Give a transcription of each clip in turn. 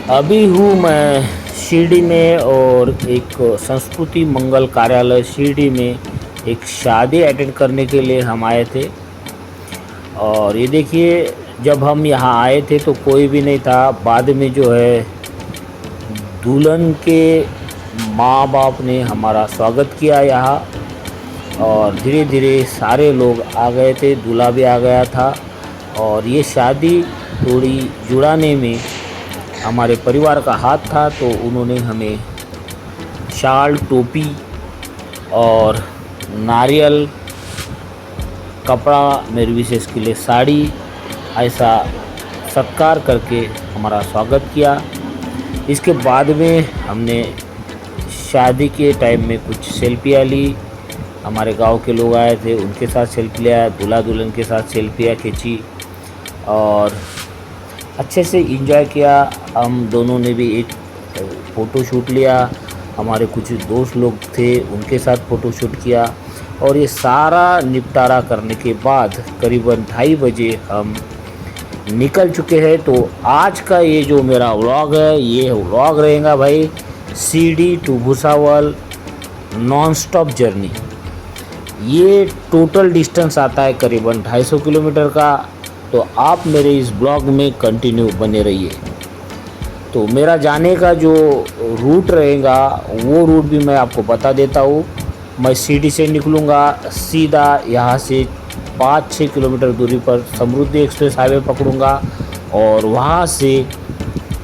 अभी हूँ मैं शिरडी में और एक संस्कृति मंगल कार्यालय शिरडी में एक शादी अटेंड करने के लिए हम आए थे। और ये देखिए, जब हम यहाँ आए थे तो कोई भी नहीं था। बाद में जो है दुल्हन के माँ बाप ने हमारा स्वागत किया यहाँ, और धीरे धीरे सारे लोग आ गए थे, दूल्हा भी आ गया था। और ये शादी थोड़ी जुड़ाने में हमारे परिवार का हाथ था, तो उन्होंने हमें शाल, टोपी और नारियल, कपड़ा, मेरे विशेष के लिए साड़ी, ऐसा सत्कार करके हमारा स्वागत किया। इसके बाद में हमने शादी के टाइम में कुछ सेल्फियाँ ली। हमारे गांव के लोग आए थे, उनके साथ सेल्फी लिया, दूल्हा दुल्हन के साथ सेल्फियाँ खींची और अच्छे से एंजॉय किया। हम दोनों ने भी एक फ़ोटो शूट लिया। हमारे कुछ दोस्त लोग थे, उनके साथ फ़ोटो शूट किया। और ये सारा निपटारा करने के बाद करीबन 2:30 बजे हम निकल चुके हैं। तो आज का ये जो मेरा व्लॉग है, ये व्लॉग रहेगा भाई Shirdi to Bhusawal non stop journey. ये टोटल डिस्टेंस आता है करीबन 250 किलोमीटर का। तो आप मेरे इस ब्लॉग में कंटिन्यू बने रहिए। तो मेरा जाने का जो रूट रहेगा वो रूट भी मैं आपको बता देता हूँ। मैं शिरडी से निकलूँगा, सीधा यहाँ से 5-6 किलोमीटर दूरी पर समृद्धि एक्सप्रेस हाईवे पकड़ूँगा और वहाँ से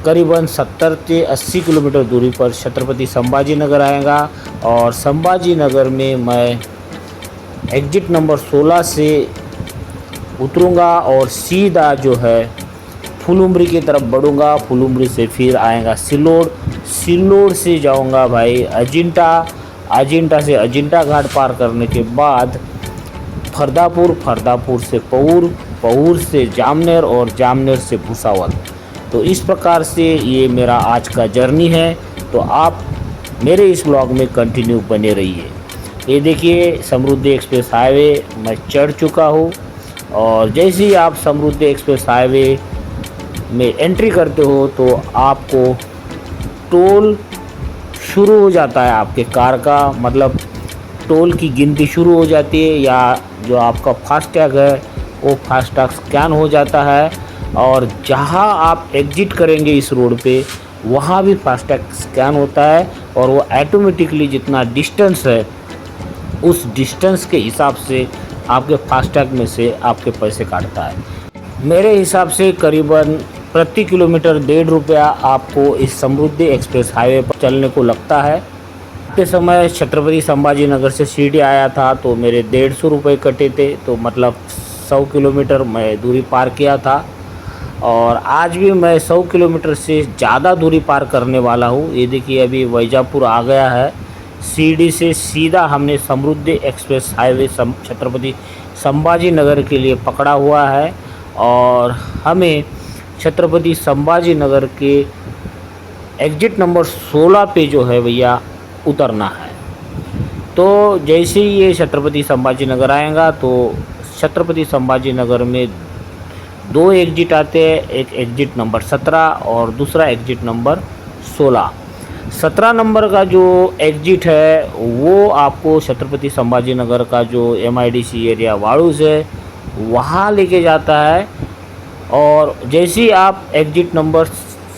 करीबन 70 से 80 किलोमीटर दूरी पर छत्रपति संभाजी नगर आएगा। और संभाजी नगर में मैं एग्जिट नंबर 16 से उतरूँगा और सीधा जो है फुलुम्बरी की तरफ बढ़ूँगा। फुलुम्बरी से फिर आएगा सिल्लोड, सिल्लोड से जाऊँगा भाई अजिंठा, अजिंठा से अजिंठा घाट पार करने के बाद फरदापुर, फरदापुर से पऊर, पऊर से जामनेर और जामनेर से भुसावल। तो इस प्रकार से ये मेरा आज का जर्नी है। तो आप मेरे इस ब्लॉग में कंटिन्यू बने रहिए। ये देखिए समृद्धि एक्सप्रेस हाईवे मैं चढ़ चुका हूँ। और जैसे ही आप समृद्धि एक्सप्रेस हाईवे में एंट्री करते हो तो आपको टोल शुरू हो जाता है आपके कार का, मतलब टोल की गिनती शुरू हो जाती है, या जो आपका फास्टैग है वो फास्टैग स्कैन हो जाता है। और जहां आप एग्जिट करेंगे इस रोड पे वहां भी फास्टैग स्कैन होता है और वो ऑटोमेटिकली जितना डिस्टेंस है उस डिस्टेंस के हिसाब से आपके फास्टैग में से आपके पैसे काटता है। मेरे हिसाब से करीबन प्रति किलोमीटर 1.5 रुपया आपको इस समृद्धि एक्सप्रेस हाईवे पर चलने को लगता है। के समय छत्रपति संभाजी नगर से शिरडी आया था तो मेरे 150 रुपये कटे थे, तो मतलब 100 किलोमीटर मैं दूरी पार किया था। और आज भी मैं 100 किलोमीटर से ज़्यादा दूरी पार करने वाला हूँ। ये देखिए अभी वैजापुर आ गया है। शिरडी से सीधा हमने समृद्धि एक्सप्रेस हाईवे छत्रपति संभाजी नगर के लिए पकड़ा हुआ है और हमें छत्रपति संभाजी नगर के एग्जिट नंबर 16 पे जो है भैया उतरना है। तो जैसे ही ये छत्रपति संभाजी नगर आएगा तो छत्रपति संभाजी नगर में 2 एग्जिट आते हैं, एक एग्जिट नंबर 17 और दूसरा एग्जिट नंबर 16। 17 नंबर का जो एग्जिट है वो आपको छत्रपति संभाजी नगर का जो MIDC एरिया वाड़ूज है वहाँ लेके जाता है। और जैसे ही आप एग्जिट नंबर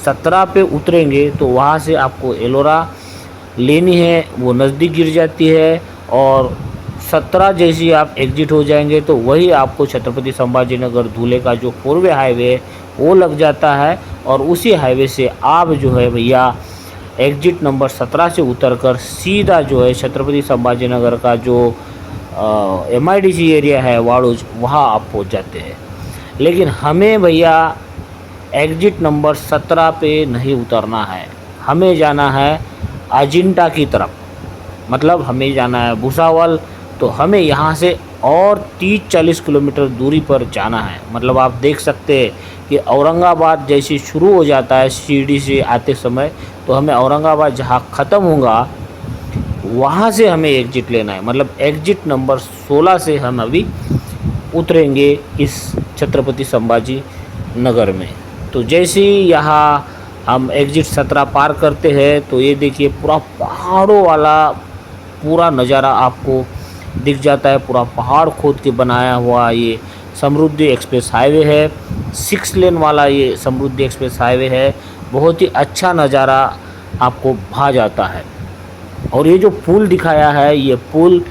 17 पे उतरेंगे तो वहाँ से आपको एलोरा लेनी है, वो नज़दीक गिर जाती है। और 17 जैसे ही आप एग्जिट हो जाएंगे तो वही आपको छत्रपति संभाजी नगर धुले का जो 4 वे हाईवे है वो लग जाता है। और उसी हाईवे से आप जो है भैया एग्जिट नंबर 17 से उतरकर सीधा जो है छत्रपति संभाजी नगर का जो MIDC एरिया है वाड़ूज, वहाँ आप पहुँच जाते हैं। लेकिन हमें भैया एग्जिट नंबर 17 पे नहीं उतरना है, हमें जाना है अजिंठा की तरफ, मतलब हमें जाना है भुसावल। तो हमें यहाँ से और 30-40 किलोमीटर दूरी पर जाना है। मतलब आप देख सकते हैं कि औरंगाबाद जैसे शुरू हो जाता है शिरडी से आते समय, तो हमें औरंगाबाद जहाँ ख़त्म होगा वहाँ से हमें एग्जिट लेना है। मतलब एग्जिट नंबर 16 से हम अभी उतरेंगे इस छत्रपति संभाजी नगर में। तो जैसे ही यहाँ हम एग्जिट 17 पार करते हैं तो ये देखिए पूरा पहाड़ों वाला पूरा नज़ारा आपको दिख जाता है। पूरा पहाड़ खोद के बनाया हुआ ये समृद्धि एक्सप्रेस हाईवे है। 6 लेन वाला ये समृद्धि एक्सप्रेस हाईवे है। बहुत ही अच्छा नज़ारा आपको भा जाता है। और ये जो पुल दिखाया है, ये पुल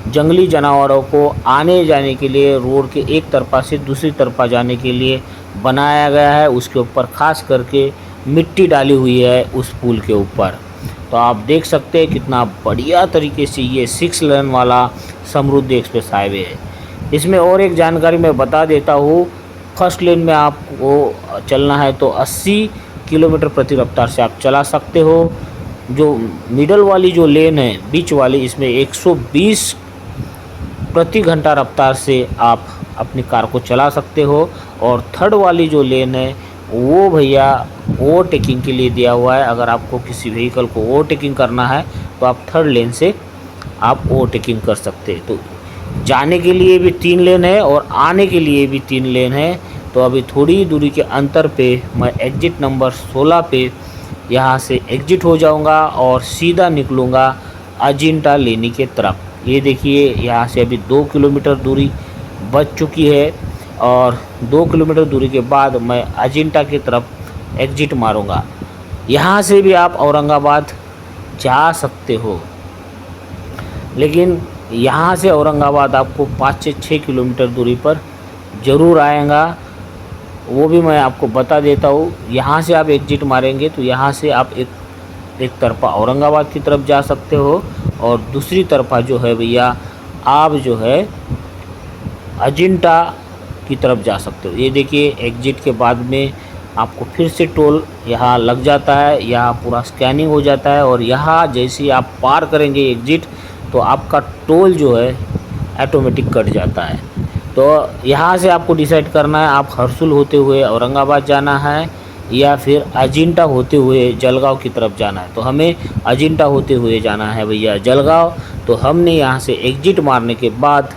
जंगली जानवरों को आने जाने के लिए रोड के एक तरफा से दूसरी तरफा जाने के लिए बनाया गया है। उसके ऊपर खास करके मिट्टी डाली हुई है उस पुल के ऊपर। तो आप देख सकते हैं कितना बढ़िया तरीके से ये 6 लेन वाला समृद्धि एक्सप्रेस हाईवे है। इसमें और एक जानकारी मैं बता देता हूँ, फर्स्ट लेन में आपको चलना है तो 80 किलोमीटर प्रति रफ्तार से आप चला सकते हो। जो मिडल वाली जो लेन है, बीच वाली, इसमें 120 प्रति घंटा रफ्तार से आप अपनी कार को चला सकते हो। और थर्ड वाली जो लेन है वो भैया ओवरटेकिंग के लिए दिया हुआ है। अगर आपको किसी व्हीकल को ओवरटेकिंग करना है तो आप थर्ड लेन से आप ओवरटेकिंग कर सकते हैं। तो जाने के लिए भी 3 लेन है और आने के लिए भी 3 लेन है। तो अभी थोड़ी दूरी के अंतर पे मैं एग्जिट नंबर 16 पे यहाँ से एग्जिट हो जाऊँगा और सीधा निकलूँगा अजिंठा लेनी के तरफ। ये देखिए यहाँ से अभी 2 किलोमीटर दूरी बच चुकी है और 2 किलोमीटर दूरी के बाद मैं अजिंठा की तरफ एग्जिट मारूंगा। यहाँ से भी आप औरंगाबाद जा सकते हो, लेकिन यहाँ से औरंगाबाद आपको 5 से 6 किलोमीटर दूरी पर ज़रूर आएगा। वो भी मैं आपको बता देता हूँ। यहाँ से आप एग्जिट मारेंगे तो यहाँ से आप एक तरफा औरंगाबाद की तरफ जा सकते हो और दूसरी तरफा जो है भैया आप जो है अजिंठा की तरफ जा सकते हो। ये देखिए एग्जिट के बाद में आपको फिर से टोल यहाँ लग जाता है। यहाँ पूरा स्कैनिंग हो जाता है और यहाँ जैसे ही आप पार करेंगे एग्जिट तो आपका टोल जो है ऑटोमेटिक कट जाता है। तो यहाँ से आपको डिसाइड करना है आप हर्सुल होते हुए औरंगाबाद जाना है या फिर अजिंठा होते हुए जलगांव की तरफ जाना है। तो हमें अजिंठा होते हुए जाना है भैया जलगांव। तो हमने यहाँ से एग्जिट मारने के बाद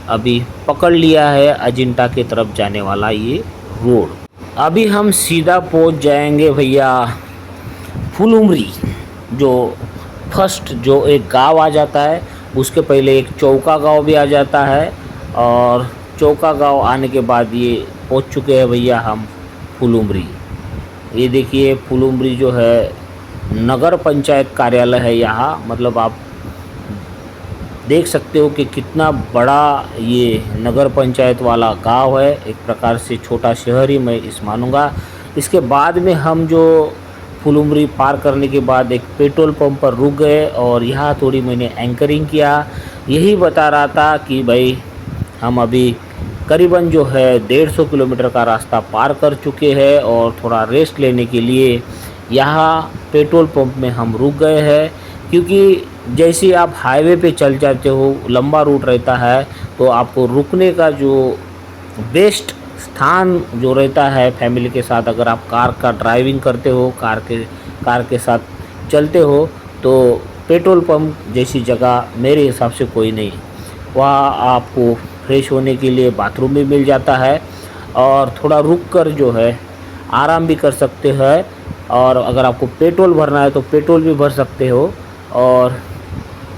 अभी पकड़ लिया है अजिंठा की तरफ जाने वाला ये रोड। अभी हम सीधा पहुँच जाएंगे भैया फुलुमरी। जो फर्स्ट जो एक गांव आ जाता है उसके पहले एक चौका गांव भी आ जाता है और चौका गांव आने के बाद ये पहुंच चुके हैं भैया हम फुलुमरी। ये देखिए फुलुमरी जो है नगर पंचायत कार्यालय है यहाँ। मतलब आप देख सकते हो कि कितना बड़ा ये नगर पंचायत वाला गांव है। एक प्रकार से छोटा शहर ही मैं इस मानूँगा। इसके बाद में हम जो फुलुमरी पार करने के बाद एक पेट्रोल पंप पर रुक गए और यहाँ थोड़ी मैंने एंकरिंग किया। यही बता रहा था कि भाई हम अभी करीबन जो है 150 किलोमीटर का रास्ता पार कर चुके हैं और थोड़ा रेस्ट लेने के लिए यहाँ पेट्रोल पंप में हम रुक गए हैं। क्योंकि जैसे आप हाईवे पे चल जाते हो, लंबा रूट रहता है, तो आपको रुकने का जो बेस्ट स्थान जो रहता है फैमिली के साथ, अगर आप कार का ड्राइविंग करते हो, कार के साथ चलते हो, तो पेट्रोल पंप जैसी जगह मेरे हिसाब से कोई नहीं। वहाँ आपको फ्रेश होने के लिए बाथरूम भी मिल जाता है और थोड़ा रुक कर जो है आराम भी कर सकते हैं। और अगर आपको पेट्रोल भरना है तो पेट्रोल भी भर सकते हो। और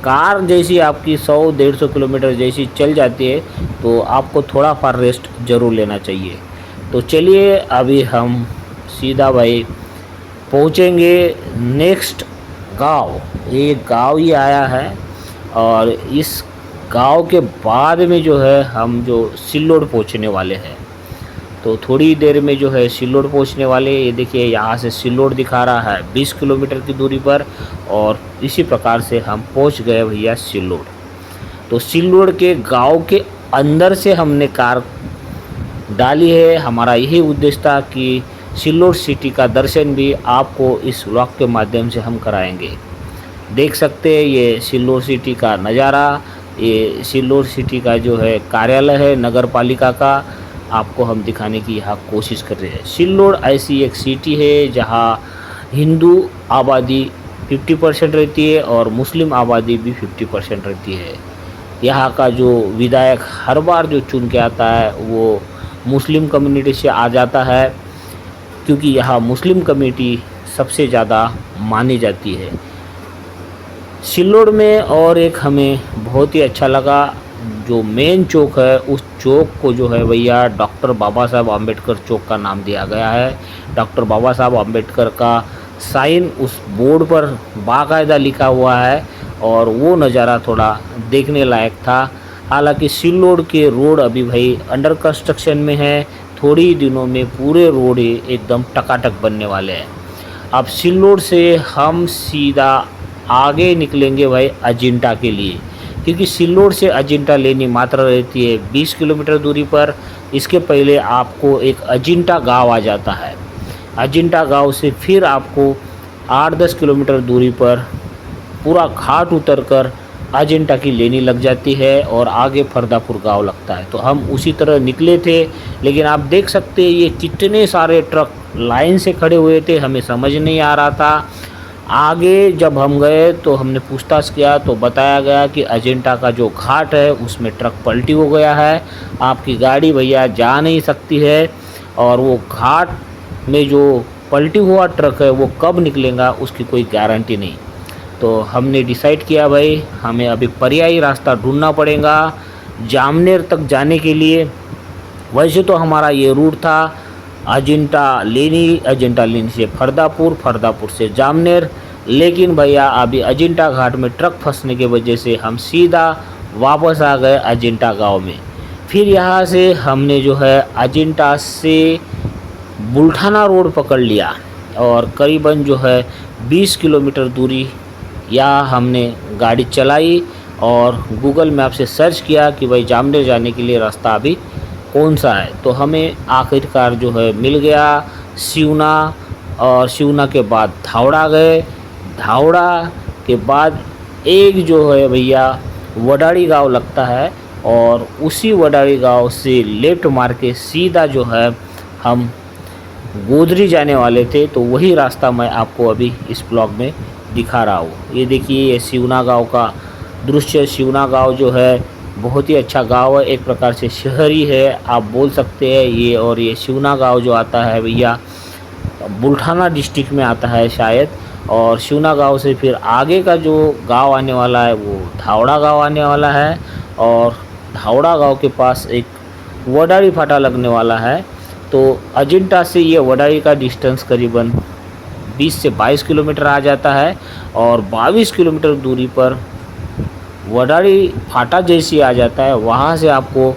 कार जैसी आपकी 100-150 किलोमीटर जैसी चल जाती है तो आपको थोड़ा फार रेस्ट ज़रूर लेना चाहिए। तो चलिए अभी हम सीधा भाई पहुँचेंगे नेक्स्ट गांव। ये गांव ही आया है और इस गांव के बाद में जो है हम जो सिल्लोड पहुँचने वाले हैं। तो थोड़ी देर में जो है सिल्लोड पहुंचने वाले। ये देखिए यहाँ से सिल्लोड दिखा रहा है 20 किलोमीटर की दूरी पर और इसी प्रकार से हम पहुंच गए भैया सिल्लोड। तो सिल्लोड के गांव के अंदर से हमने कार डाली है। हमारा यही उद्देश्य था कि सिल्लोड सिटी का दर्शन भी आपको इस व्लॉग के माध्यम से हम कराएंगे। देख सकते हैं ये सिल्लोड सिटी का नज़ारा। ये सिल्लोड सिटी का जो है कार्यालय है नगर पालिका का, आपको हम दिखाने की यहाँ कोशिश कर रहे हैं। सिल्लोड ऐसी एक सिटी है जहाँ हिंदू आबादी 50% रहती है और मुस्लिम आबादी भी 50% रहती है। यहाँ का जो विधायक हर बार जो चुन के आता है वो मुस्लिम कम्युनिटी से आ जाता है। क्योंकि यहाँ मुस्लिम कम्युनिटी सबसे ज़्यादा मानी जाती है। सिल्लोड में और एक हमें बहुत ही अच्छा लगा, जो मेन चौक है उस चौक को जो है भैया डॉक्टर बाबा साहब आम्बेडकर चौक का नाम दिया गया है। डॉक्टर बाबा साहब आम्बेडकर का साइन उस बोर्ड पर बाकायदा लिखा हुआ है और वो नज़ारा थोड़ा देखने लायक था। हालांकि सिल्लोड के रोड अभी भाई अंडर कंस्ट्रक्शन में है, थोड़ी ही दिनों में पूरे रोड ही एकदम टकाटक बनने वाले हैं। अब सिल्लोड से हम सीधा आगे निकलेंगे भाई अजिंठा के लिए, क्योंकि सिल्लोड से अजिंठा लेनी मात्र रहती है 20 किलोमीटर दूरी पर। इसके पहले आपको एक अजिंठा गांव आ जाता है। अजिंठा गांव से फिर आपको 8-10 किलोमीटर दूरी पर पूरा घाट उतरकर अजिंठा की लेनी लग जाती है और आगे फरदापुर गांव लगता है। तो हम उसी तरह निकले थे, लेकिन आप देख सकते हैं ये कितने सारे ट्रक लाइन से खड़े हुए थे, हमें समझ नहीं आ रहा था। आगे जब हम गए तो हमने पूछताछ किया तो बताया गया कि अजिंठा का जो घाट है उसमें ट्रक पलटी हो गया है, आपकी गाड़ी भैया जा नहीं सकती है, और वो घाट में जो पलटी हुआ ट्रक है वो कब निकलेगा उसकी कोई गारंटी नहीं। तो हमने डिसाइड किया भाई हमें अभी पर्यायी रास्ता ढूंढना पड़ेगा जामनेर तक जाने के लिए। वैसे तो हमारा ये रूट था अजिंठा लेनी से फरदापुर, फरदापुर से जामनेर, लेकिन भैया अभी अजिंठा घाट में ट्रक फंसने की वजह से हम सीधा वापस आ गए अजिंठा गांव में। फिर यहाँ से हमने जो है अजिंठा से बुल्ठाना रोड पकड़ लिया और करीबन जो है 20 किलोमीटर दूरी या हमने गाड़ी चलाई और गूगल मैप से सर्च किया कि भाई जामनेर जाने के लिए रास्ता अभी कौन सा है। तो हमें आखिरकार जो है मिल गया सिवना, और सिवना के बाद धावड़ा गए। धावड़ा के बाद एक जो है भैया वडाड़ी गांव लगता है, और उसी वडाड़ी गांव से लेफ्ट मार के सीधा जो है हम गोदरी जाने वाले थे। तो वही रास्ता मैं आपको अभी इस ब्लॉग में दिखा रहा हूँ। ये देखिए ये सिवना गांव का दृश्य। सिवना गांव जो है बहुत ही अच्छा गांव है, एक प्रकार से शहरी है आप बोल सकते हैं ये। और ये सिवना गांव जो आता है भैया बुल्ठाना डिस्ट्रिक्ट में आता है शायद, और सिवना गांव से फिर आगे का जो गांव आने वाला है वो धावड़ा गांव आने वाला है, और धावड़ा गांव के पास एक वडाड़ी फाटा लगने वाला है। तो अजिंठा से ये वडाड़ी का डिस्टेंस करीबन 20 से 22 किलोमीटर आ जाता है, और 22 किलोमीटर दूरी पर वडाड़ी फाटा जैसी आ जाता है। वहाँ से आपको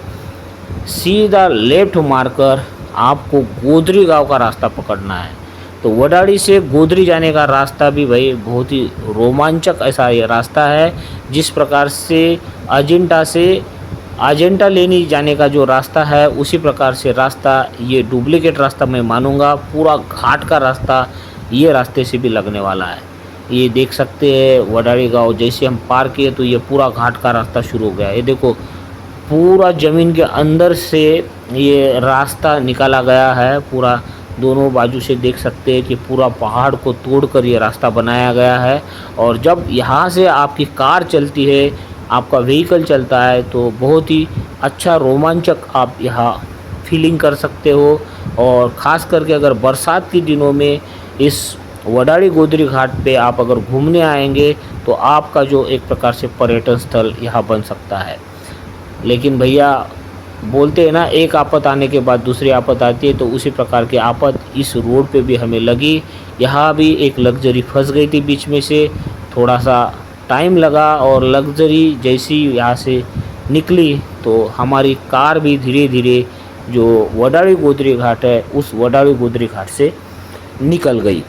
सीधा लेफ्ट मारकर आपको गोदरी गांव का रास्ता पकड़ना है। तो वडाड़ी से गोदरी जाने का रास्ता भी भाई बहुत ही रोमांचक ऐसा ये रास्ता है। जिस प्रकार से अजिंठा से अजिंठा लेनी जाने का जो रास्ता है उसी प्रकार से रास्ता ये डुप्लीकेट रास्ता मैं मानूंगा। पूरा घाट का रास्ता ये रास्ते से भी लगने वाला है। ये देख सकते हैं वडाड़ी गांव जैसे हम पार किए तो ये पूरा घाट का रास्ता शुरू हो गया। ये देखो पूरा ज़मीन के अंदर से ये रास्ता निकाला गया है। पूरा दोनों बाजू से देख सकते हैं कि पूरा पहाड़ को तोड़कर ये रास्ता बनाया गया है। और जब यहाँ से आपकी कार चलती है, आपका व्हीकल चलता है, तो बहुत ही अच्छा रोमांचक आप यहाँ फीलिंग कर सकते हो। और ख़ास करके अगर बरसात के दिनों में इस वडाड़ी गोदरी घाट पे आप अगर घूमने आएंगे तो आपका जो एक प्रकार से पर्यटन स्थल यहाँ बन सकता है। लेकिन भैया बोलते हैं ना एक आफत आने के बाद दूसरी आफत आती है, तो उसी प्रकार की आफत इस रोड पे भी हमें लगी। यहाँ भी एक लग्जरी फंस गई थी बीच में से, थोड़ा सा टाइम लगा, और लग्जरी जैसी यहाँ से निकली तो हमारी कार भी धीरे धीरे जो वडाड़ी गोदरी घाट है उस वडाड़ी गोदरी घाट से निकल गई।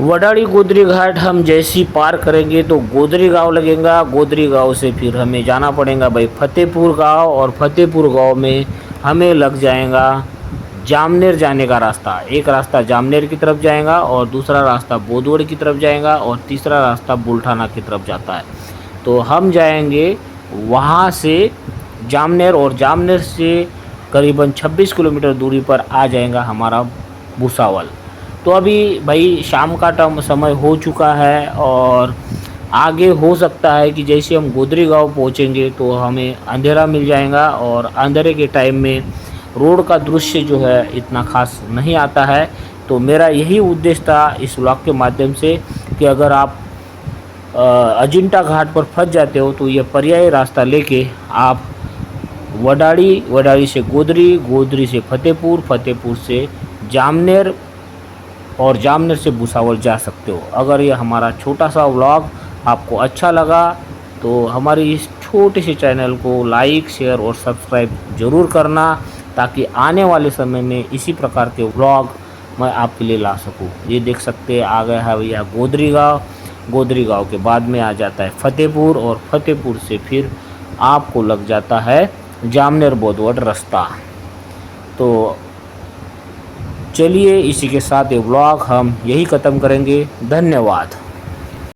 वडाड़ी गोदरी घाट हम जैसी पार करेंगे तो गोदरी गांव लगेगा। गोदरी गांव से फिर हमें जाना पड़ेगा भाई फतेहपुर गांव, और फतेहपुर गांव में हमें लग जाएगा जामनेर जाने का रास्ता। एक रास्ता जामनेर की तरफ जाएगा और दूसरा रास्ता बोदवड़ की तरफ जाएगा और तीसरा रास्ता बुल्ठाना की तरफ जाता है। तो हम जाएंगे वहाँ से जामनेर, और जामनेर से करीबन 26 किलोमीटर दूरी पर आ जाएगा हमारा भुसावल। तो अभी भाई शाम का समय हो चुका है, और आगे हो सकता है कि जैसे हम गोदरी गांव पहुंचेंगे तो हमें अंधेरा मिल जाएगा, और अंधेरे के टाइम में रोड का दृश्य जो है इतना खास नहीं आता है, तो मेरा यही उद्देश्य था इस व्लॉग के माध्यम से कि अगर आप अजिंठा घाट पर फंस जाते हो तो ये पर्यायी रास्ता लेके आप वडाली से गोदरी, गोदरी से फतेहपुर, फतेहपुर से जामनेर और जामनेर से भुसावल जा सकते हो। अगर ये हमारा छोटा सा व्लॉग आपको अच्छा लगा तो हमारी इस छोटे से चैनल को लाइक, शेयर और सब्सक्राइब ज़रूर करना, ताकि आने वाले समय में इसी प्रकार के व्लॉग मैं आपके लिए ला सकूं। ये देख सकते हैं आ गया है भैया गोदरी गाँव। गोदरी गाँव के बाद में आ जाता है फतेहपुर, और फतेहपुर से फिर आपको लग जाता है जामनेर बोधवट रास्ता। तो चलिए इसी के साथ ये व्लॉग हम यही ख़त्म करेंगे। धन्यवाद।